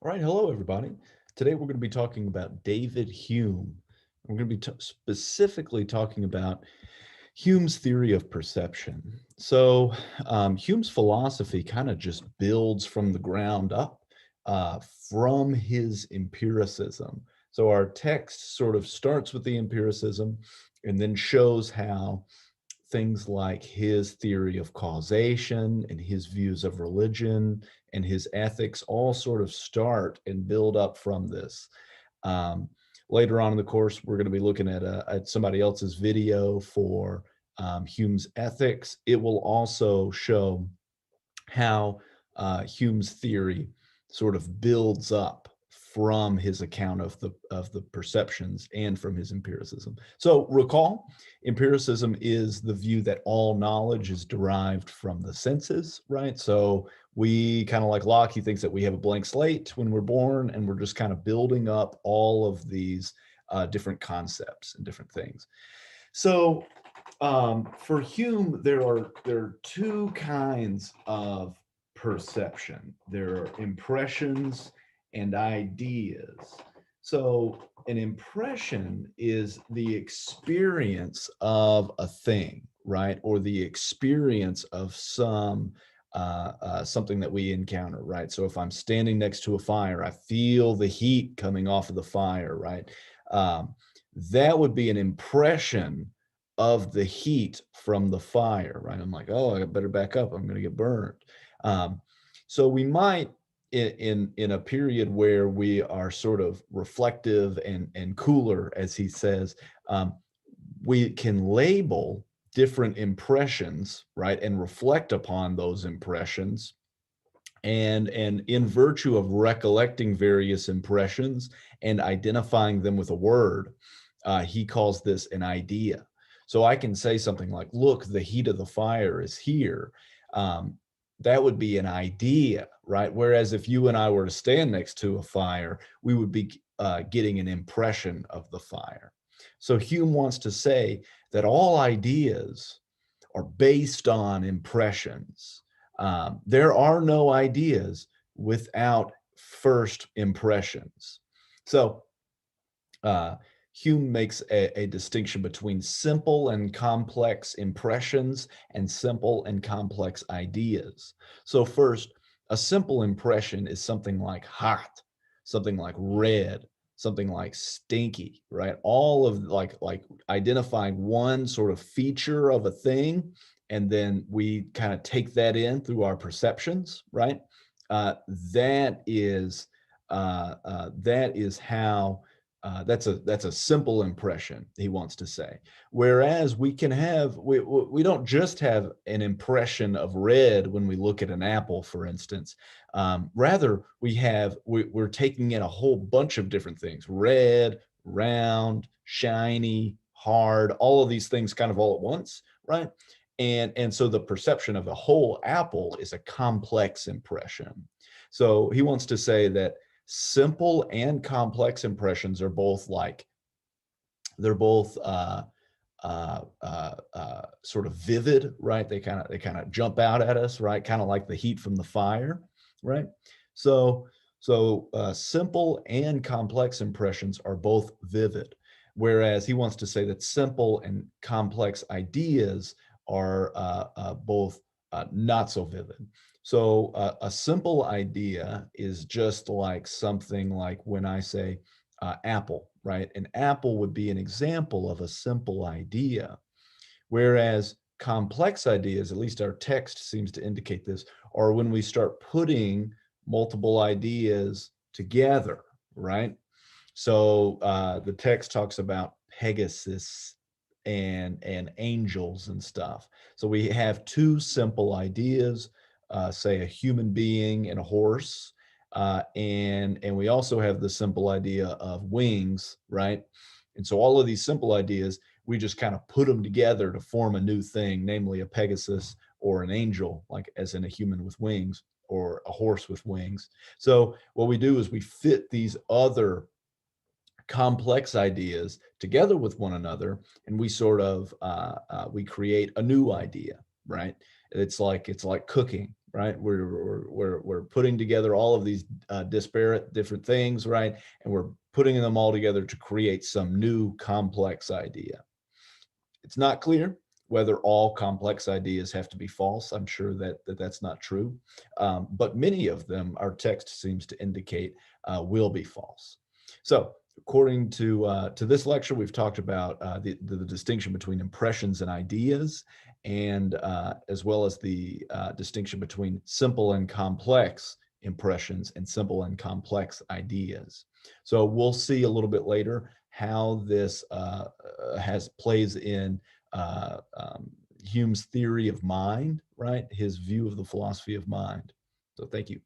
All right, hello everybody. Today we're going to be talking about David Hume. We're going to be specifically talking about Hume's theory of perception. Hume's philosophy kind of just builds from the ground up uh, from his empiricism. So our text sort of starts with the empiricism and then shows how things like his theory of causation and his views of religion and his ethics all sort of start and build up from this. Um, Later on in the course, we're going to be looking at somebody else's video for Hume's ethics. It will also show how Hume's theory sort of builds up from his account of the perceptions and from his empiricism. So recall, empiricism is the view that all knowledge is derived from the senses, right? So we kind of like Locke, he thinks that we have a blank slate when we're born, and we're just kind of building up all of these different concepts and different things. So for Hume, there are two kinds of perception. There are impressions and ideas. So an impression is the experience of a thing, right? Or the experience of something that we encounter, right? So if I'm standing next to a fire, I feel the heat coming off of the fire, right? Um, that would be an impression of the heat from the fire, right? I'm like, oh, I better back up. I'm going to get burned. Um, so we might, in a period where we are sort of reflective and cooler, as he says, we can label different impressions, right, and reflect upon those impressions. And in virtue of recollecting various impressions and identifying them with a word, he calls this an idea. So I can say something like, look, the heat of the fire is here. Um, that would be an idea, right? Whereas if you and I were to stand next to a fire, we would be getting an impression of the fire. So Hume wants to say that all ideas are based on impressions. There are no ideas without first impressions. So uh, Hume makes a distinction between simple and complex impressions and simple and complex ideas. So first, a simple impression is something like hot, something like red, something like stinky, right? All of like identifying one sort of feature of a thing, and then we kind of take that in through our perceptions, right? Uh, that is that is how that's a simple impression, he wants to say. Whereas we don't just have an impression of red when we look at an apple, for instance. Rather, we're taking in a whole bunch of different things: red, round, shiny, hard, all of these things kind of all at once, right? And so the perception of the whole apple is a complex impression. So he wants to say that simple and complex impressions are both like they're both sort of vivid, right? They kind of jump out at us, right? Kind of like the heat from the fire, right? So simple and complex impressions are both vivid, whereas he wants to say that simple and complex ideas are both not so vivid. So a simple idea is just like something like when I say apple, right? An apple would be an example of a simple idea, whereas complex ideas, at least our text seems to indicate this, are when we start putting multiple ideas together, right? So the text talks about Pegasus and angels and stuff. So we have two simple ideas, say a human being and a horse, and we also have the simple idea of wings, right? And so all of these simple ideas, we just kind of put them together to form a new thing, namely a Pegasus or an angel, like as in a human with wings or a horse with wings. So what we do is we fit these other complex ideas together with one another, and we sort of we create a new idea, right? It's like cooking, right? We're putting together all of these disparate different things, right? And we're putting them all together to create some new complex idea. It's not clear whether all complex ideas have to be false. I'm sure that's not true, but many of them, our text seems to indicate, will be false. So, according to this lecture, we've talked about the distinction between impressions and ideas, and as well as the distinction between simple and complex impressions and simple and complex ideas. So we'll see a little bit later how this has plays in Hume's theory of mind, right? His view of the philosophy of mind. So thank you.